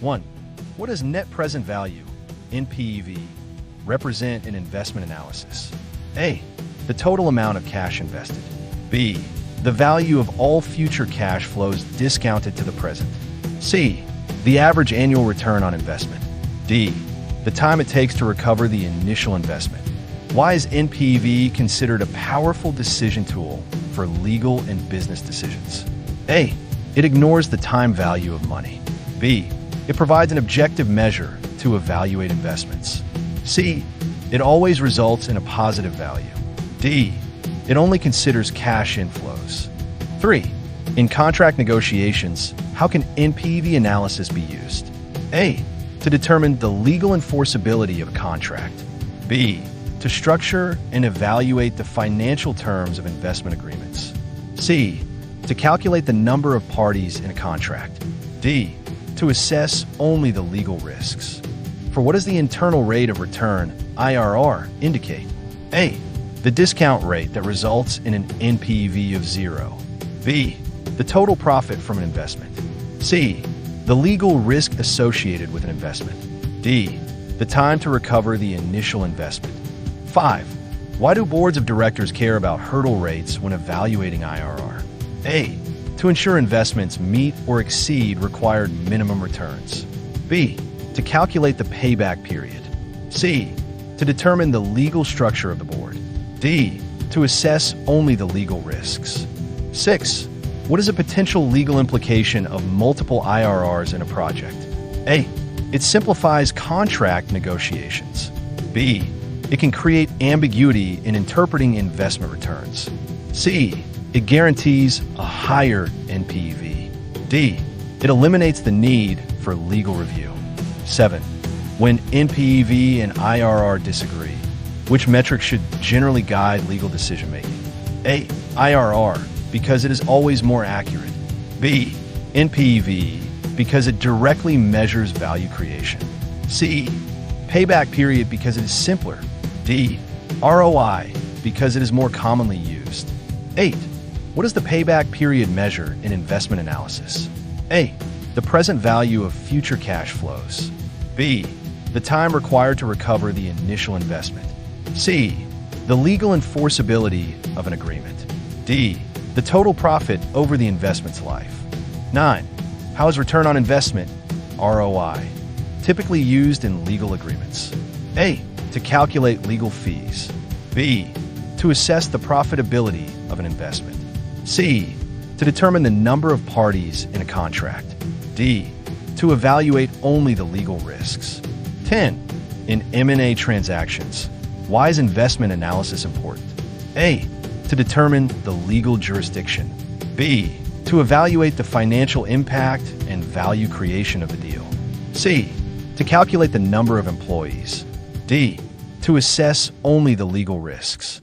1. What does net present value, NPV, represent in investment analysis? A. The total amount of cash invested. B. The value of all future cash flows discounted to the present. C. The average annual return on investment. D. The time it takes to recover the initial investment. Why is NPV considered a powerful decision tool for legal and business decisions? A. It ignores the time value of money. B. It provides an objective measure to evaluate investments. C. It always results in a positive value. D. It only considers cash inflows. 3. In contract negotiations, how can NPV analysis be used? A. To determine the legal enforceability of a contract. B. To structure and evaluate the financial terms of investment agreements. C. To calculate the number of parties in a contract. D. To assess only the legal risks. For what does the internal rate of return, IRR, indicate? A. The discount rate that results in an NPV of 0. B. The total profit from an investment. C. The legal risk associated with an investment. D. The time to recover the initial investment. 5. Why do boards of directors care about hurdle rates when evaluating IRR? A. To ensure investments meet or exceed required minimum returns. B. To calculate the payback period. C. To determine the legal structure of the board. D. To assess only the legal risks. 6. What is a potential legal implication of multiple IRRs in a project? A. It simplifies contract negotiations. B. It can create ambiguity in interpreting investment returns. C. It guarantees a higher NPV. D. It eliminates the need for legal review. 7. When NPV and IRR disagree, which metric should generally guide legal decision-making? A. IRR, because it is always more accurate. B. NPV, because it directly measures value creation. C. Payback period, because it is simpler. D. ROI, because it is more commonly used. 8. What does the payback period measure in investment analysis? A. The present value of future cash flows. B. The time required to recover the initial investment. C. The legal enforceability of an agreement. D. The total profit over the investment's life. 9. How is return on investment, ROI, typically used in legal agreements? A. To calculate legal fees. B. To assess the profitability of an investment. C. To determine the number of parties in a contract. D. To evaluate only the legal risks. 10. In M&A transactions, why is investment analysis important? A. To determine the legal jurisdiction. B. To evaluate the financial impact and value creation of the deal. C. To calculate the number of employees. D. To assess only the legal risks.